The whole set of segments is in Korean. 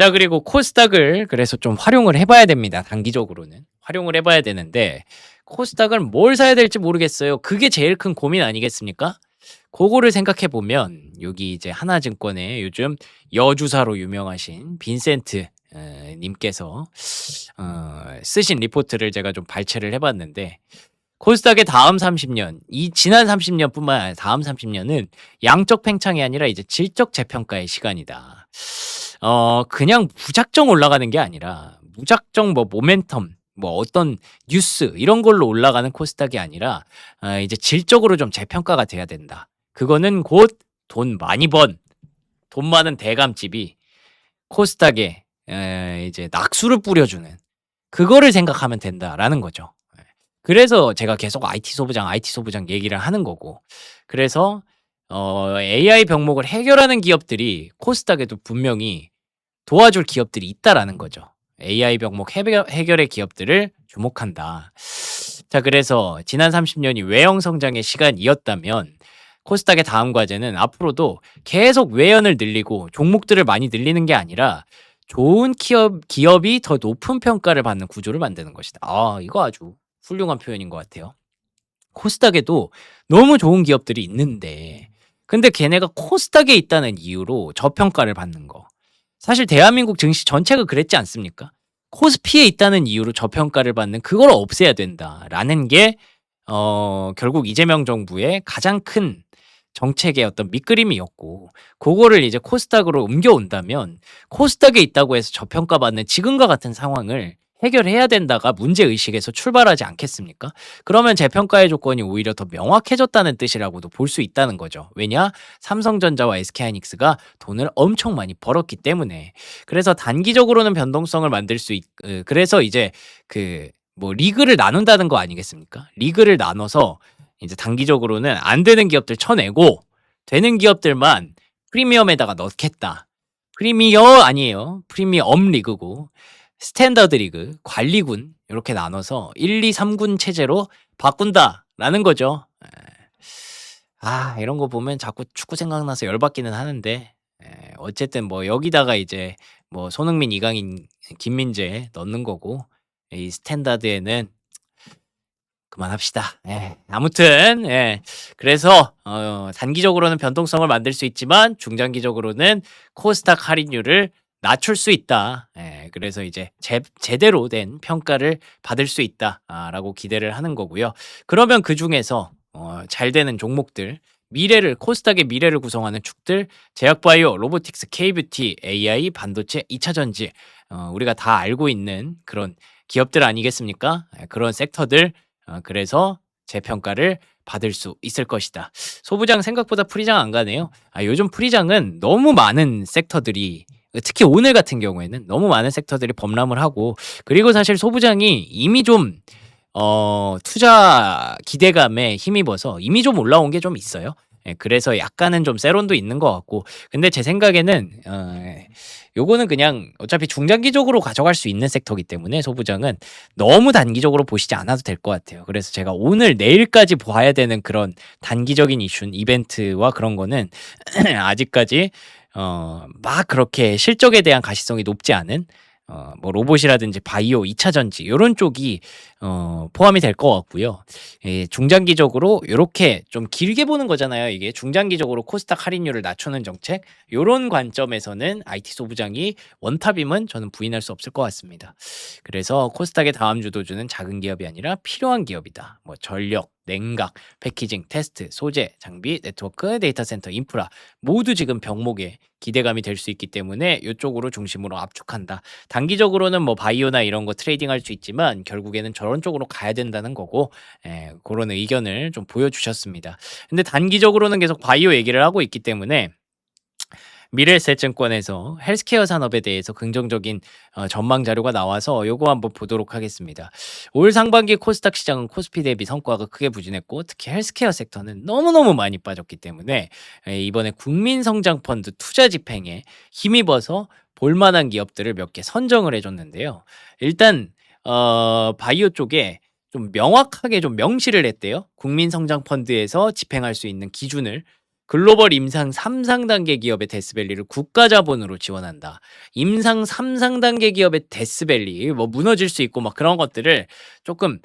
자, 그리고 코스닥을 그래서 좀 활용을 해봐야 됩니다. 단기적으로는 활용을 해봐야 되는데 코스닥을 뭘 사야 될지 모르겠어요. 그게 제일 큰 고민 아니겠습니까? 그거를 생각해 보면 여기 이제 하나증권의 요즘 여주사로 유명하신 빈센트 님께서 쓰신 리포트를 제가 좀 발췌를 해봤는데 코스닥의 다음 30년, 이 지난 30년뿐만 아니라 다음 30년은 양적 팽창이 아니라 이제 질적 재평가의 시간이다. 그냥 무작정 올라가는 게 아니라 무작정 뭐 모멘텀, 뭐 어떤 뉴스 이런 걸로 올라가는 코스닥이 아니라 이제 질적으로 좀 재평가가 돼야 된다. 그거는 곧 돈 많이 번, 돈 많은 대감집이 코스닥에 이제 낙수를 뿌려주는 그거를 생각하면 된다라는 거죠. 그래서 제가 계속 IT 소부장 얘기를 하는 거고. 그래서 AI 병목을 해결하는 기업들이 코스닥에도 분명히 도와줄 기업들이 있다라는 거죠. AI 병목 해결의 기업들을 주목한다. 자, 그래서 지난 30년이 외형 성장의 시간이었다면 코스닥의 다음 과제는 앞으로도 계속 외연을 늘리고 종목들을 많이 늘리는 게 아니라 좋은 기업이 더 높은 평가를 받는 구조를 만드는 것이다. 이거 아주 훌륭한 표현인 것 같아요. 코스닥에도 너무 좋은 기업들이 있는데 근데 걔네가 코스닥에 있다는 이유로 저평가를 받는 거. 사실 대한민국 증시 전체가 그랬지 않습니까? 코스피에 있다는 이유로 저평가를 받는 그걸 없애야 된다라는 게 결국 이재명 정부의 가장 큰 정책의 어떤 밑그림이었고 그거를 이제 코스닥으로 옮겨온다면 코스닥에 있다고 해서 저평가받는 지금과 같은 상황을 해결해야 된다가 문제의식에서 출발하지 않겠습니까? 그러면 재평가의 조건이 오히려 더 명확해졌다는 뜻이라고도 볼 수 있다는 거죠. 왜냐? 삼성전자와 SK하이닉스가 돈을 엄청 많이 벌었기 때문에. 그래서 단기적으로는 변동성을 만들 수 그래서 이제 뭐 리그를 나눈다는 거 아니겠습니까? 리그를 나눠서 이제 단기적으로는 안 되는 기업들 쳐내고 되는 기업들만 프리미엄에다가 넣겠다. 프리미어 아니에요. 프리미엄 리그고 스탠더드 리그, 관리군 이렇게 나눠서 1, 2, 3군 체제로 바꾼다라는 거죠. 이런 거 보면 자꾸 축구 생각나서 열받기는 하는데 어쨌든 뭐 여기다가 이제 뭐 손흥민, 이강인, 김민재 넣는 거고 이 스탠다드에는 그만합시다. 아무튼 그래서 단기적으로는 변동성을 만들 수 있지만 중장기적으로는 코스닥 할인율을 낮출 수 있다. 그래서 이제 제대로 된 평가를 받을 수 있다라고 기대를 하는 거고요. 그러면 그 중에서 잘 되는 종목들, 코스닥의 미래를 구성하는 축들, 제약바이오, 로보틱스, K뷰티, AI, 반도체, 2차 전지, 우리가 다 알고 있는 그런 기업들 아니겠습니까? 그런 섹터들, 그래서 재평가를 받을 수 있을 것이다. 소부장 생각보다 프리장 안 가네요. 요즘 프리장은 너무 많은 섹터들이 특히 오늘 같은 경우에는 너무 많은 섹터들이 범람을 하고 그리고 사실 소부장이 이미 좀 투자 기대감에 힘입어서 이미 좀 올라온 게 좀 있어요. 그래서 약간은 좀 세론도 있는 것 같고 근데 제 생각에는 요거는 그냥 어차피 중장기적으로 가져갈 수 있는 섹터이기 때문에 소부장은 너무 단기적으로 보시지 않아도 될 것 같아요. 그래서 제가 오늘 내일까지 봐야 되는 그런 단기적인 이벤트와 그런 거는 아직까지 막 그렇게 실적에 대한 가시성이 높지 않은 뭐 로봇이라든지 바이오, 2차 전지 요런 쪽이 포함이 될 것 같고요. 중장기적으로 요렇게 좀 길게 보는 거잖아요. 이게 중장기적으로 코스닥 할인율을 낮추는 정책 요런 관점에서는 IT 소부장이 원탑임은 저는 부인할 수 없을 것 같습니다. 그래서 코스닥의 다음 주도주는 작은 기업이 아니라 필요한 기업이다. 뭐 전력, 냉각, 패키징, 테스트, 소재, 장비, 네트워크, 데이터 센터, 인프라 모두 지금 병목에 기대감이 될 수 있기 때문에 이쪽으로 중심으로 압축한다. 단기적으로는 뭐 바이오나 이런 거 트레이딩 할 수 있지만 결국에는 저런 쪽으로 가야 된다는 거고 그런 의견을 좀 보여주셨습니다. 근데 단기적으로는 계속 바이오 얘기를 하고 있기 때문에 미래에셋증권에서 헬스케어 산업에 대해서 긍정적인 전망 자료가 나와서 요거 한번 보도록 하겠습니다. 올 상반기 코스닥 시장은 코스피 대비 성과가 크게 부진했고 특히 헬스케어 섹터는 너무너무 많이 빠졌기 때문에 이번에 국민성장펀드 투자 집행에 힘입어서 볼만한 기업들을 몇 개 선정을 해줬는데요. 일단 바이오 쪽에 좀 명확하게 좀 명시를 했대요. 국민성장펀드에서 집행할 수 있는 기준을. 글로벌 임상 3상단계 기업의 데스밸리를 국가 자본으로 지원한다. 임상 3상단계 기업의 데스밸리 뭐 무너질 수 있고 막 그런 것들을 조금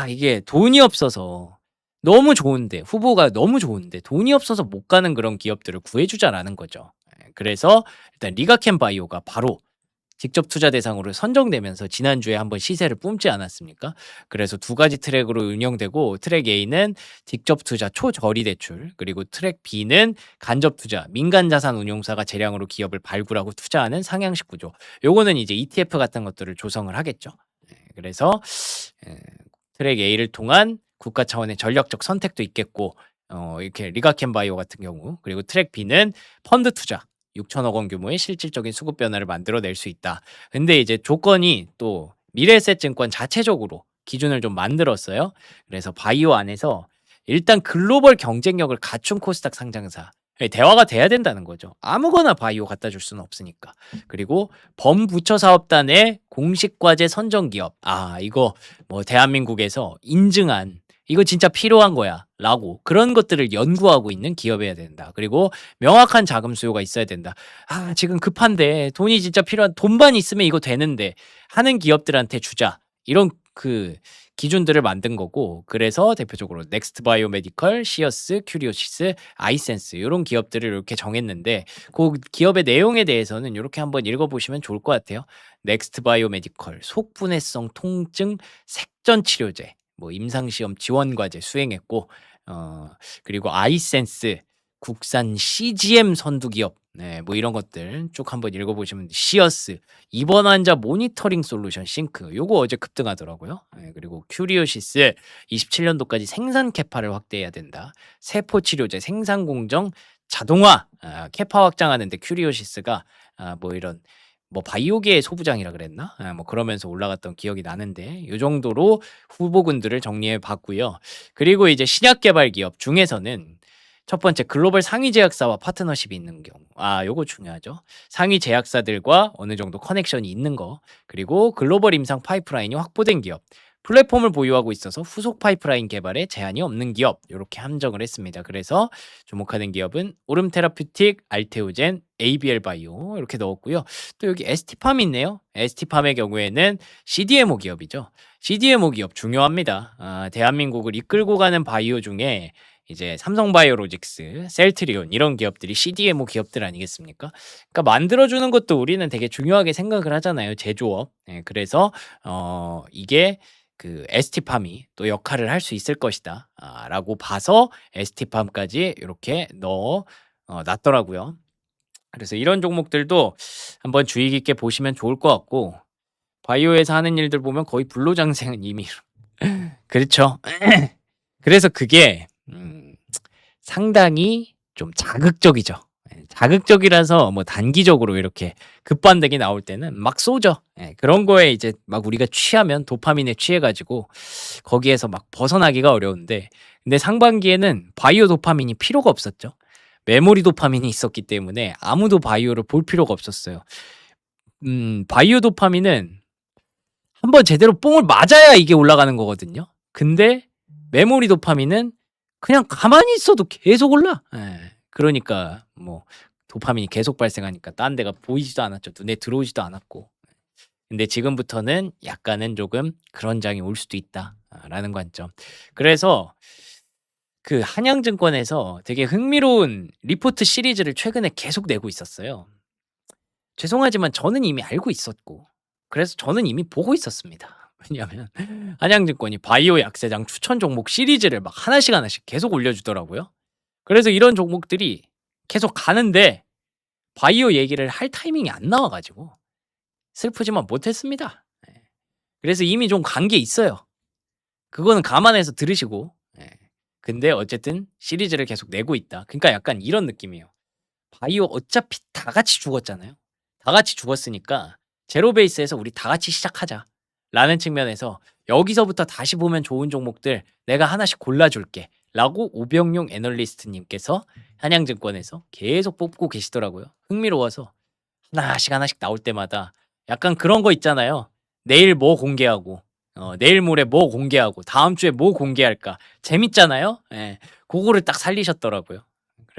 이게 돈이 없어서 너무 좋은데 후보가 너무 좋은데 돈이 없어서 못 가는 그런 기업들을 구해주자라는 거죠. 그래서 일단 리가켄 바이오가 바로 직접 투자 대상으로 선정되면서 지난주에 한번 시세를 뿜지 않았습니까? 그래서 두 가지 트랙으로 운영되고 트랙 A는 직접 투자 초저리 대출, 그리고 트랙 B는 간접 투자, 민간 자산 운용사가 재량으로 기업을 발굴하고 투자하는 상향식 구조. 요거는 이제 ETF 같은 것들을 조성을 하겠죠. 그래서 트랙 A를 통한 국가 차원의 전략적 선택도 있겠고 이렇게 리가켄 바이오 같은 경우, 그리고 트랙 B는 펀드 투자 6천억 원 규모의 실질적인 수급 변화를 만들어낼 수 있다. 근데 이제 조건이 또 미래에셋증권 자체적으로 기준을 좀 만들었어요. 그래서 바이오 안에서 일단 글로벌 경쟁력을 갖춘 코스닥 상장사 대화가 돼야 된다는 거죠. 아무거나 바이오 갖다 줄 수는 없으니까. 그리고 범부처 사업단의 공식과제 선정 기업. 이거 뭐 대한민국에서 인증한 이거 진짜 필요한 거야 라고 그런 것들을 연구하고 있는 기업이어야 된다. 그리고 명확한 자금 수요가 있어야 된다. 지금 급한데 돈이 진짜 필요한, 돈만 있으면 이거 되는데 하는 기업들한테 주자. 이런 그 기준들을 만든 거고, 그래서 대표적으로 넥스트 바이오메디컬, 시어스, 큐리오시스, 아이센스 이런 기업들을 이렇게 정했는데 그 기업의 내용에 대해서는 이렇게 한번 읽어보시면 좋을 것 같아요. 넥스트 바이오메디컬 속분해성 통증 색전 치료제 뭐 임상시험 지원과제 수행했고, 그리고 아이센스 국산 CGM 선두기업, 뭐 이런 것들 쭉 한번 읽어보시면 시어스 입원 환자 모니터링 솔루션 싱크 요거 어제 급등하더라고요. 그리고 큐리오시스 27년도까지 생산 캐파를 확대해야 된다. 세포 치료제 생산 공정 자동화 캐파 확장하는데 큐리오시스가 뭐 이런 뭐 바이오계의 소부장이라 그랬나? 뭐 그러면서 올라갔던 기억이 나는데 요 정도로 후보군들을 정리해 봤고요. 그리고 이제 신약 개발 기업 중에서는 첫 번째 글로벌 상위 제약사와 파트너십이 있는 경우. 요거 중요하죠. 상위 제약사들과 어느 정도 커넥션이 있는 거. 그리고 글로벌 임상 파이프라인이 확보된 기업. 플랫폼을 보유하고 있어서 후속 파이프라인 개발에 제한이 없는 기업. 이렇게 함정을 했습니다. 그래서 주목하는 기업은 오름 테라퓨틱, 알테오젠, ABL 바이오 이렇게 넣었고요. 또 여기 ST팜이 있네요. ST팜의 경우에는 CDMO 기업이죠. CDMO 기업 중요합니다. 대한민국을 이끌고 가는 바이오 중에 이제 삼성바이오로직스, 셀트리온 이런 기업들이 CDMO 기업들 아니겠습니까? 그러니까 만들어주는 것도 우리는 되게 중요하게 생각을 하잖아요. 제조업. 그래서 이게 그 ST팜이 또 역할을 할 수 있을 것이다 라고 봐서 ST팜까지 이렇게 놨더라고요. 그래서 이런 종목들도 한번 주의 깊게 보시면 좋을 것 같고, 바이오에서 하는 일들 보면 거의 불로장생은 이미 그렇죠. 그래서 그게 상당히 좀 자극적이죠. 자극적이라서 뭐 단기적으로 이렇게 급반등이 나올 때는 막 쏘죠. 그런 거에 이제 막 우리가 취하면 도파민에 취해가지고 거기에서 막 벗어나기가 어려운데, 근데 상반기에는 바이오 도파민이 필요가 없었죠. 메모리 도파민이 있었기 때문에 아무도 바이오를 볼 필요가 없었어요. 바이오 도파민은 한번 제대로 뽕을 맞아야 이게 올라가는 거거든요. 근데 메모리 도파민은 그냥 가만히 있어도 계속 올라. 그러니까 뭐 도파민이 계속 발생하니까 딴 데가 보이지도 않았죠. 눈에 들어오지도 않았고. 근데 지금부터는 약간은 조금 그런 장이 올 수도 있다라는 관점. 그래서 그 한양증권에서 되게 흥미로운 리포트 시리즈를 최근에 계속 내고 있었어요. 죄송하지만 저는 이미 알고 있었고, 그래서 저는 이미 보고 있었습니다. 왜냐하면 한양증권이 바이오 약세장 추천 종목 시리즈를 막 하나씩 계속 올려주더라고요. 그래서 이런 종목들이 계속 가는데 바이오 얘기를 할 타이밍이 안 나와가지고 슬프지만 못했습니다. 그래서 이미 좀 간 게 있어요. 그거는 감안해서 들으시고. 근데 어쨌든 시리즈를 계속 내고 있다. 그러니까 약간 이런 느낌이에요. 바이오 어차피 다 같이 죽었잖아요. 다 같이 죽었으니까 제로 베이스에서 우리 다 같이 시작하자 라는 측면에서 여기서부터 다시 보면 좋은 종목들 내가 하나씩 골라줄게 라고 오병용 애널리스트님께서 한양증권에서 계속 뽑고 계시더라고요. 흥미로워서 하나씩 나올 때마다 약간 그런 거 있잖아요. 내일 뭐 공개하고 내일 모레 뭐 공개하고 다음 주에 뭐 공개할까 재밌잖아요. 그거를 딱 살리셨더라고요.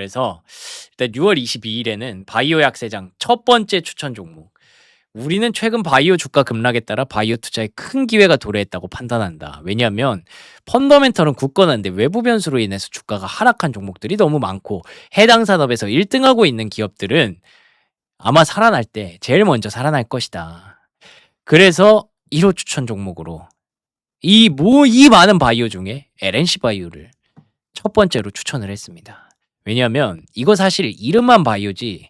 그래서 일단 6월 22일에는 바이오 약세장 첫 번째 추천 종목. 우리는 최근 바이오 주가 급락에 따라 바이오 투자에 큰 기회가 도래했다고 판단한다. 왜냐하면 펀더멘털은 굳건한데 외부 변수로 인해서 주가가 하락한 종목들이 너무 많고 해당 산업에서 1등하고 있는 기업들은 아마 살아날 때 제일 먼저 살아날 것이다. 그래서 1호 추천 종목으로 이 많은 바이오 중에 LNC 바이오를 첫 번째로 추천을 했습니다. 왜냐하면 이거 사실 이름만 바이오지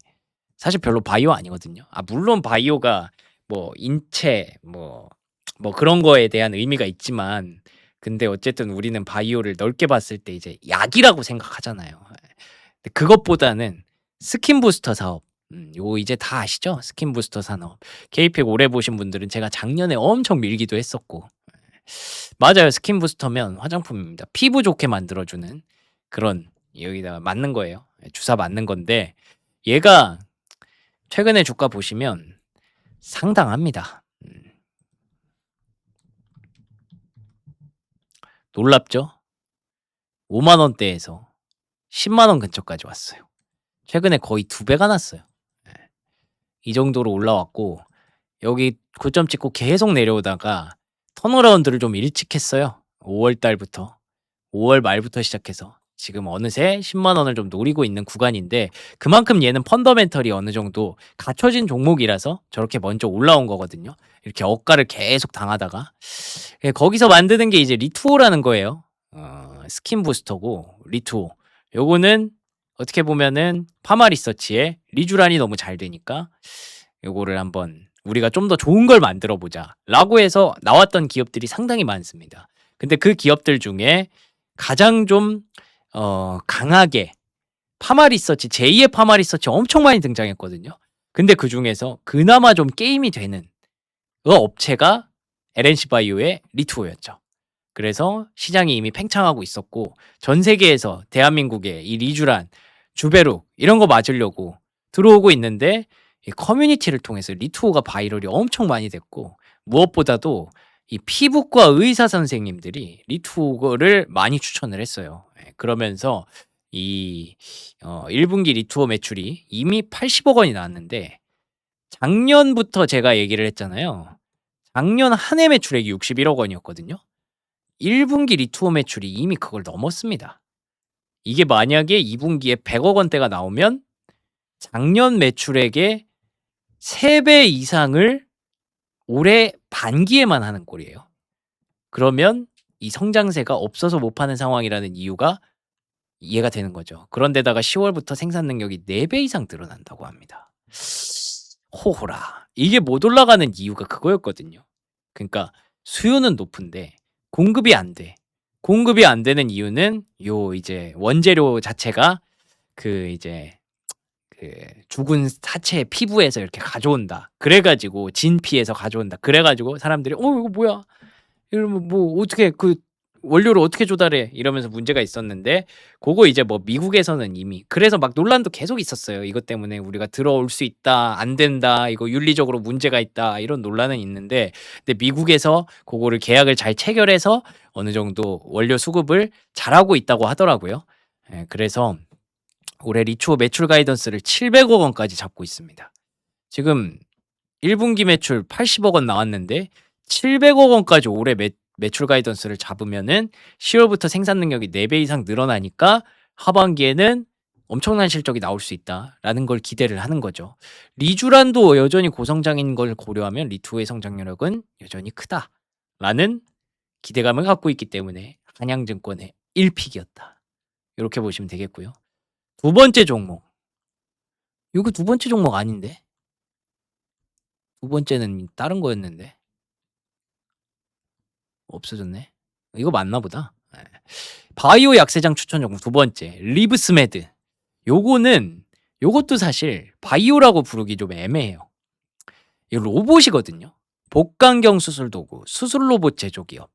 사실 별로 바이오 아니거든요. 물론 바이오가 뭐 인체 뭐 그런 거에 대한 의미가 있지만 근데 어쨌든 우리는 바이오를 넓게 봤을 때 이제 약이라고 생각하잖아요. 근데 그것보다는 스킨 부스터 사업. 요거 이제 다 아시죠? 스킨 부스터 산업. KPX 오래 보신 분들은 제가 작년에 엄청 밀기도 했었고. 맞아요. 스킨 부스터면 화장품입니다. 피부 좋게 만들어주는 그런 여기다가 맞는 거예요. 주사 맞는 건데 얘가 최근에 주가 보시면 상당합니다. 놀랍죠? 5만 원대에서 10만 원 근처까지 왔어요. 최근에 거의 2배가 났어요. 이 정도로 올라왔고 여기 고점 찍고 계속 내려오다가 턴어라운드를 좀 일찍 했어요. 5월 달부터 5월 말부터 시작해서 지금 어느새 10만 원을 좀 노리고 있는 구간인데 그만큼 얘는 펀더멘털이 어느 정도 갖춰진 종목이라서 저렇게 먼저 올라온 거거든요. 이렇게 억가를 계속 당하다가 거기서 만드는 게 이제 리투오라는 거예요. 스킨 부스터고 리투오. 요거는 어떻게 보면은 파마 리서치에 리쥬란이 너무 잘 되니까 요거를 한번 우리가 좀 더 좋은 걸 만들어 보자 라고 해서 나왔던 기업들이 상당히 많습니다. 근데 그 기업들 중에 가장 좀 강하게 파마 리서치, 제2의 파마 리서치 엄청 많이 등장했거든요. 근데 그 중에서 그나마 좀 게임이 되는 그 업체가 LNC 바이오의 리투오였죠. 그래서 시장이 이미 팽창하고 있었고 전 세계에서 대한민국의 이 리쥬란, 주베룩 이런 거 맞으려고 들어오고 있는데 이 커뮤니티를 통해서 리투오가 바이럴이 엄청 많이 됐고 무엇보다도 이 피부과 의사 선생님들이 리투오를 많이 추천을 했어요. 그러면서 이 1분기 리투오 매출이 이미 80억 원이 나왔는데 작년부터 제가 얘기를 했잖아요. 작년 한 해 매출액이 61억 원이었거든요. 1분기 리투오 매출이 이미 그걸 넘었습니다. 이게 만약에 2분기에 100억 원대가 나오면 작년 매출액의 3배 이상을 올해 반기에만 하는 꼴이에요. 그러면 이 성장세가 없어서 못 파는 상황이라는 이유가 이해가 되는 거죠. 그런데다가 10월부터 생산 능력이 4배 이상 늘어난다고 합니다. 호호라. 이게 못 올라가는 이유가 그거였거든요. 그러니까 수요는 높은데 공급이 안 돼. 공급이 안 되는 이유는 요 이제 원재료 자체가 그 죽은 사체의 피부에서 이렇게 가져온다. 그래가지고 진피에서 가져온다. 그래가지고 사람들이 이거 뭐야? 이러면 뭐 어떻게 그 원료를 어떻게 조달해? 이러면서 문제가 있었는데 그거 이제 뭐 미국에서는 이미 그래서 막 논란도 계속 있었어요. 이것 때문에 우리가 들어올 수 있다, 안 된다, 이거 윤리적으로 문제가 있다 이런 논란은 있는데 근데 미국에서 그거를 계약을 잘 체결해서 어느 정도 원료 수급을 잘하고 있다고 하더라고요. 그래서 올해 리투오 매출 가이던스를 700억 원까지 잡고 있습니다. 지금 1분기 매출 80억 원 나왔는데 700억 원까지 올해 매출 가이던스를 잡으면은 10월부터 생산 능력이 4배 이상 늘어나니까 하반기에는 엄청난 실적이 나올 수 있다라는 걸 기대를 하는 거죠. 리쥬란도 여전히 고성장인 걸 고려하면 리투오의 성장력은 여전히 크다라는 기대감을 갖고 있기 때문에 한양증권의 1픽이었다. 이렇게 보시면 되겠고요. 두 번째 종목. 이거 두 번째 종목 아닌데? 두 번째는 다른 거였는데. 없어졌네. 이거 맞나 보다. 바이오 약세장 추천 종목 두 번째. 리브스메드. 요것도 사실 바이오라고 부르기 좀 애매해요. 이 로봇이거든요. 복강경 수술 도구, 수술 로봇 제조 기업.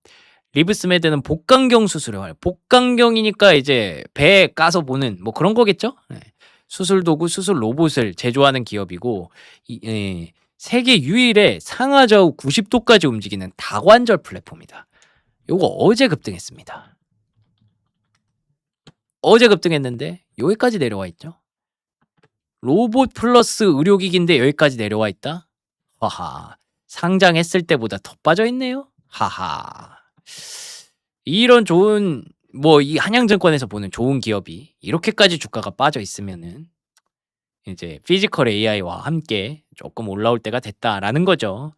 리브스메드는 복강경 수술을 해요. 복강경이니까 이제 배에 까서 보는 뭐 그런 거겠죠? 수술 도구, 수술 로봇을 제조하는 기업이고 세계 유일의 상하좌우 90도까지 움직이는 다관절 플랫폼이다. 요거 어제 급등했습니다. 어제 급등했는데 여기까지 내려와 있죠. 로봇 플러스 의료기기인데 여기까지 내려와 있다. 하하. 상장했을 때보다 더 빠져 있네요. 하하. 이런 좋은 뭐 이 한양증권에서 보는 좋은 기업이 이렇게까지 주가가 빠져 있으면은 이제 피지컬 AI와 함께 조금 올라올 때가 됐다라는 거죠.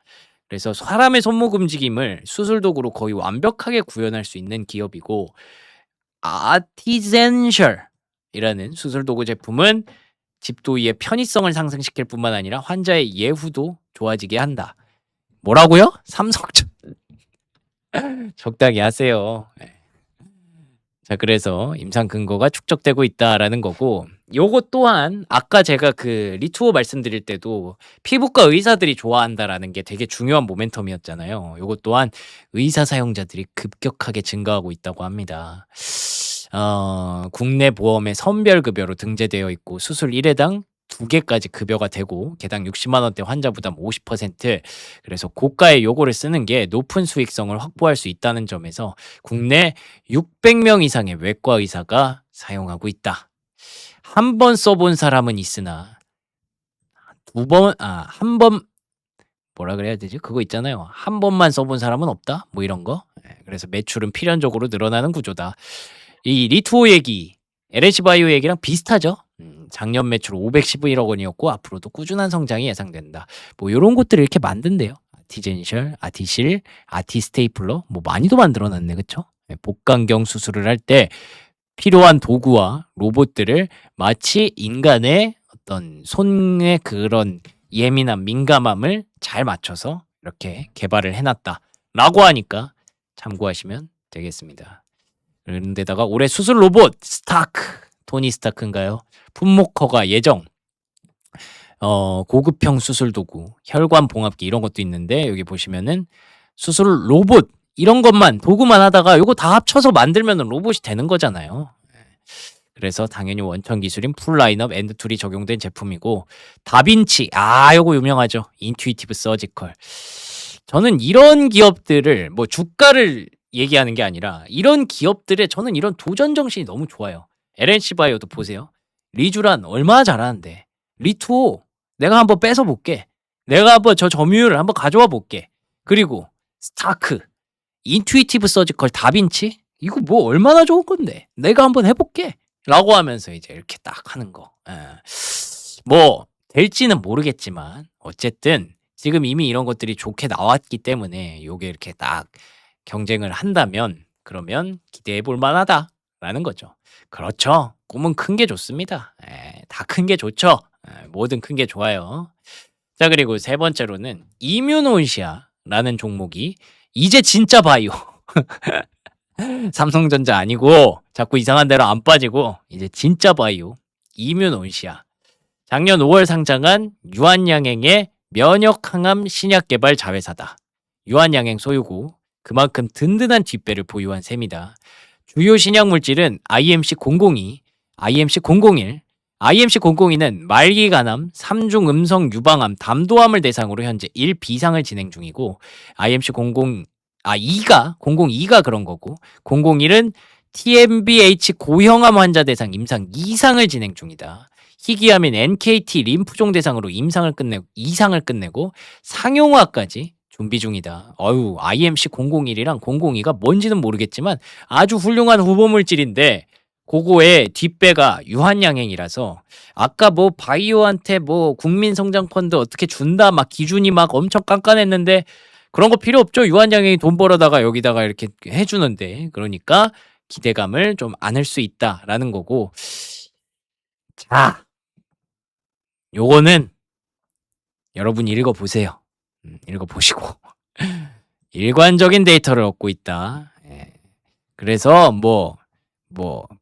그래서 사람의 손목 움직임을 수술 도구로 거의 완벽하게 구현할 수 있는 기업이고 아티젠셜이라는 수술 도구 제품은 집도의의 편의성을 상승시킬 뿐만 아니라 환자의 예후도 좋아지게 한다. 뭐라고요? 삼성전 적당히 하세요. 네. 자, 그래서 임상 근거가 축적되고 있다라는 거고, 요거 또한 아까 제가 그 리투오 말씀드릴 때도 피부과 의사들이 좋아한다라는 게 되게 중요한 모멘텀이었잖아요. 요거 또한 의사 사용자들이 급격하게 증가하고 있다고 합니다. 국내 보험의 선별급여로 등재되어 있고 수술 1회당 2개까지 급여가 되고 개당 60만 원대 환자 부담 50%. 그래서 고가의 요거를 쓰는 게 높은 수익성을 확보할 수 있다는 점에서 국내 600명 이상의 외과 의사가 사용하고 있다. 한 번 써본 사람은 있으나 한 번 뭐라 그래야 되지? 그거 있잖아요. 한 번만 써본 사람은 없다. 뭐 이런 거. 그래서 매출은 필연적으로 늘어나는 구조다. 이 리투오 얘기, LH 바이오 얘기랑 비슷하죠. 작년 매출 511억 원이었고 앞으로도 꾸준한 성장이 예상된다. 뭐 이런 것들을 이렇게 만든대요. 아티젠셜, 아티실, 아티스테이플러 뭐 많이도 만들어놨네, 그쵸? 복강경 수술을 할 때 필요한 도구와 로봇들을 마치 인간의 어떤 손의 그런 예민한 민감함을 잘 맞춰서 이렇게 개발을 해놨다라고 하니까 참고하시면 되겠습니다. 그런데다가 올해 수술 로봇 스타크, 토니 스타크인가요? 품목허가 예정. 고급형 수술 도구, 혈관 봉합기 이런 것도 있는데 여기 보시면은 수술 로봇 이런 것만 도구만 하다가 요거 다 합쳐서 만들면 로봇이 되는 거잖아요. 그래서 당연히 원천 기술인 풀 라인업 엔드 툴이 적용된 제품이고 다빈치 요거 유명하죠. 인투이티브 서지컬. 저는 이런 기업들을 뭐 주가를 얘기하는 게 아니라 이런 기업들의 저는 이런 도전 정신이 너무 좋아요. LNC 바이오도 보세요. 리주란 얼마나 잘하는데 리투오 내가 한번 뺏어 볼게. 내가 한번 저 점유율을 한번 가져와 볼게. 그리고 스타크, 인투이티브 서지컬, 다빈치 이거 뭐 얼마나 좋은 건데 내가 한번 해볼게 라고 하면서 이제 이렇게 딱 하는 거. 뭐 될지는 모르겠지만 어쨌든 지금 이미 이런 것들이 좋게 나왔기 때문에 요게 이렇게 딱 경쟁을 한다면 그러면 기대해 볼 만하다라는 거죠. 그렇죠. 꿈은 큰 게 좋습니다. 다 큰 게 좋죠. 뭐든 큰 게 좋아요. 자, 그리고 세 번째로는 이뮤노시아라는 종목이 이제 진짜 바이오. 삼성전자 아니고 자꾸 이상한 데로 안 빠지고 이제 진짜 바이오 이뮤노시아. 작년 5월 상장한 유한양행의 면역 항암 신약 개발 자회사다. 유한양행 소유고 그만큼 든든한 뒷배를 보유한 셈이다. 주요 신약 물질은 IMC002, IMC001, IMC002는 말기 간암, 3중 음성 유방암, 담도암을 대상으로 현재 1비상을 진행 중이고 IMC002가 그런 거고 001은 TMBH 고형암 환자 대상 임상 2상을 진행 중이다. 희귀암인 NKT 림프종 대상으로 이상을 끝내고 상용화까지 준비 중이다. IMC001이랑 002가 뭔지는 모르겠지만 아주 훌륭한 후보 물질인데 그거의 뒷배가 유한양행이라서 아까 뭐 바이오한테 뭐 국민성장펀드 어떻게 준다 막 기준이 막 엄청 깐깐했는데 그런 거 필요 없죠. 유한양행이 돈 벌어다가 여기다가 이렇게 해주는데 그러니까 기대감을 좀 안을 수 있다라는 거고. 자, 요거는 여러분이 읽어보세요. 읽어보시고 일관적인 데이터를 얻고 있다. 그래서 뭐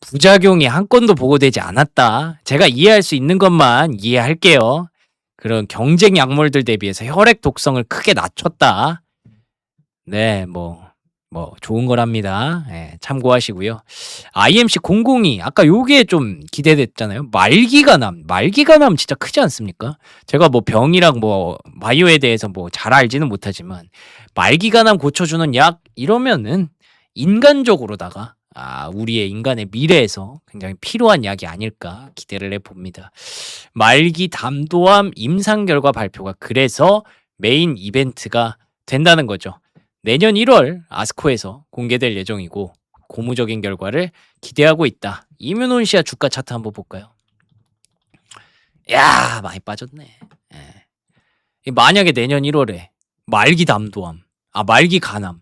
부작용이 한 건도 보고되지 않았다. 제가 이해할 수 있는 것만 이해할게요. 그런 경쟁 약물들 대비해서 혈액 독성을 크게 낮췄다. 네, 뭐 좋은 거랍니다. 참고하시고요. IMC002 아까 요게 좀 기대됐잖아요. 말기간암 진짜 크지 않습니까? 제가 뭐 병이랑 뭐 바이오에 대해서 뭐 잘 알지는 못하지만 말기간암 고쳐주는 약 이러면은 인간적으로다가 우리의 인간의 미래에서 굉장히 필요한 약이 아닐까 기대를 해봅니다. 말기 담도암 임상 결과 발표가 그래서 메인 이벤트가 된다는 거죠. 내년 1월 아스코에서 공개될 예정이고 고무적인 결과를 기대하고 있다. 이뮤논시아 주가 차트 한번 볼까요? 야, 많이 빠졌네. 만약에 내년 1월에 말기 담도암, 말기 간암,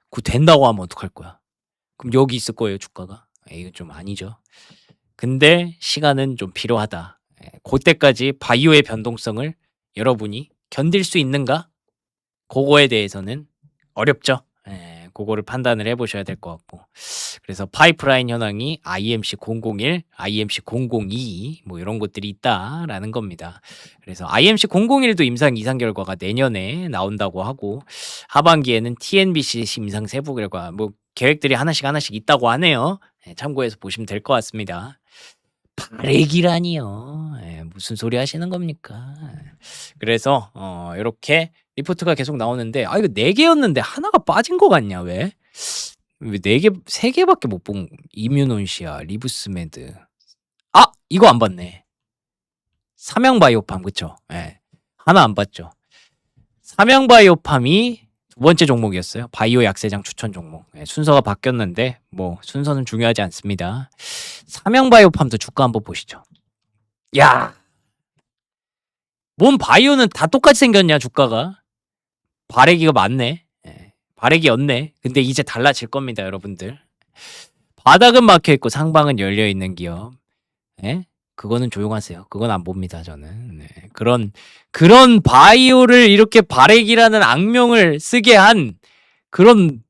그거 된다고 하면 어떡할 거야? 그럼 여기 있을 거예요, 주가가? 이거 좀 아니죠. 근데 시간은 좀 필요하다. 그때까지 바이오의 변동성을 여러분이 견딜 수 있는가? 그거에 대해서는 어렵죠. 그거를 판단을 해보셔야 될 것 같고. 그래서 파이프라인 현황이 IMC 001, IMC 002 뭐 이런 것들이 있다라는 겁니다. 그래서 IMC 001도 임상 이상 결과가 내년에 나온다고 하고 하반기에는 TNBC 임상 세부 결과 뭐 계획들이 하나씩 있다고 하네요. 참고해서 보시면 될 것 같습니다. 발액이라니요. 무슨 소리 하시는 겁니까? 그래서 이렇게 리포트가 계속 나오는데 이거 4개였는데 하나가 빠진 것 같냐 왜? 왜 4개, 3개밖에 못 본 이뮤논시아, 리부스메드. 이거 안 봤네. 삼양바이오팜 그쵸? 하나 안 봤죠. 삼양바이오팜이 두 번째 종목이었어요. 바이오 약세장 추천 종목. 순서가 바뀌었는데 뭐 순서는 중요하지 않습니다. 삼양바이오팜도 주가 한번 보시죠. 야, 뭔 바이오는 다 똑같이 생겼냐 주가가? 발액이가 많네. 발액이었네. 근데 이제 달라질 겁니다, 여러분들. 바닥은 막혀 있고 상방은 열려 있는 기업. 그거는 조용하세요. 그건 안 봅니다, 저는. 그런 바이오를 이렇게 발액이라는 악명을 쓰게 한 그런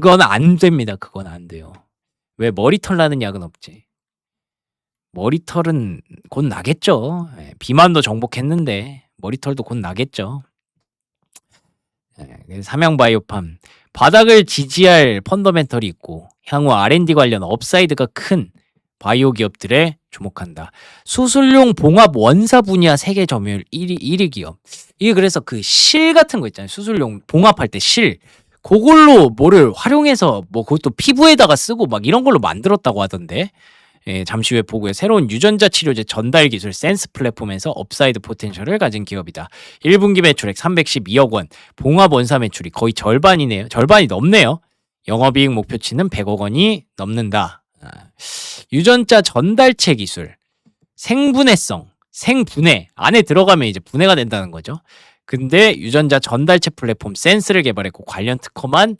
건 안 됩니다. 그건 안 돼요. 왜 머리털 나는 약은 없지? 머리털은 곧 나겠죠. 비만도 정복했는데 머리털도 곧 나겠죠. 삼양바이오팜 바닥을 지지할 펀더멘털이 있고 향후 R&D 관련 업사이드가 큰 바이오 기업들에 주목한다. 수술용 봉합 원사 분야 세계 점유율 1위 기업. 이게 그래서 그 실 같은 거 있잖아요. 수술용 봉합할 때 실. 그걸로 뭐를 활용해서 뭐 그것도 피부에다가 쓰고 막 이런 걸로 만들었다고 하던데. 잠시 후에 보고요. 새로운 유전자 치료제 전달 기술 센스 플랫폼에서 업사이드 포텐셜을 가진 기업이다. 1분기 매출액 312억 원, 봉합 원사 매출이 거의 절반이네요. 절반이 넘네요. 영업이익 목표치는 100억 원이 넘는다. 유전자 전달체 기술, 생분해성, 생분해 안에 들어가면 이제 분해가 된다는 거죠. 근데 유전자 전달체 플랫폼 센스를 개발했고 관련 특허만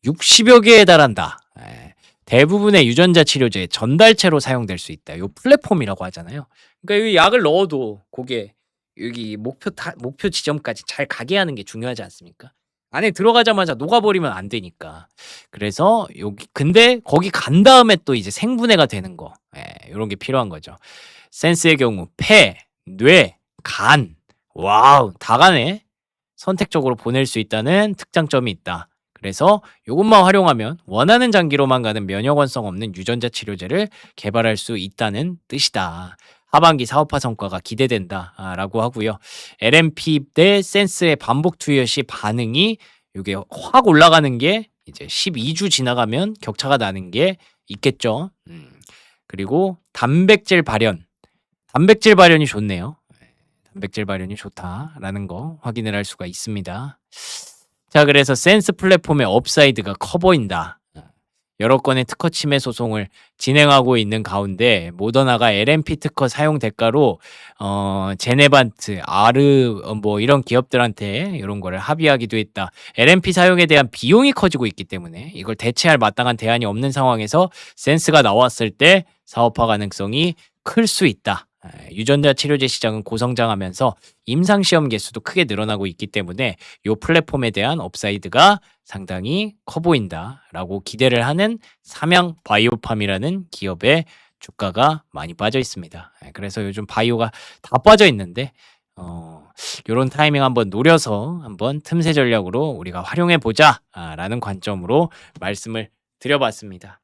60여 개에 달한다. 대부분의 유전자 치료제 전달체로 사용될 수 있다. 요 플랫폼이라고 하잖아요. 그러니까 여기 약을 넣어도 그게 여기 목표 지점까지 잘 가게 하는 게 중요하지 않습니까? 안에 들어가자마자 녹아버리면 안 되니까. 그래서 근데 거기 간 다음에 또 이제 생분해가 되는 거. 이런 게 필요한 거죠. 센스의 경우 폐, 뇌, 간. 와우, 다 가네. 선택적으로 보낼 수 있다는 특장점이 있다. 그래서 이것만 활용하면 원하는 장기로만 가는 면역원성 없는 유전자 치료제를 개발할 수 있다는 뜻이다. 하반기 사업화 성과가 기대된다라고 하고요. LMP 대 센스의 반복 투여 시 반응이 이게 확 올라가는 게 이제 12주 지나가면 격차가 나는 게 있겠죠. 그리고 단백질 발연이 좋네요. 단백질 발연이 좋다라는 거 확인을 할 수가 있습니다. 자, 그래서 센스 플랫폼의 업사이드가 커 보인다. 여러 건의 특허 침해 소송을 진행하고 있는 가운데 모더나가 LMP 특허 사용 대가로 제네반트, 뭐 이런 기업들한테 이런 거를 합의하기도 했다. LMP 사용에 대한 비용이 커지고 있기 때문에 이걸 대체할 마땅한 대안이 없는 상황에서 센스가 나왔을 때 사업화 가능성이 클 수 있다. 유전자 치료제 시장은 고성장하면서 임상시험 개수도 크게 늘어나고 있기 때문에 이 플랫폼에 대한 업사이드가 상당히 커 보인다라고 기대를 하는 삼양바이오팜이라는 기업의 주가가 많이 빠져 있습니다. 그래서 요즘 바이오가 다 빠져 있는데 이런 타이밍 한번 노려서 한번 틈새 전략으로 우리가 활용해 보자라는 관점으로 말씀을 드려봤습니다.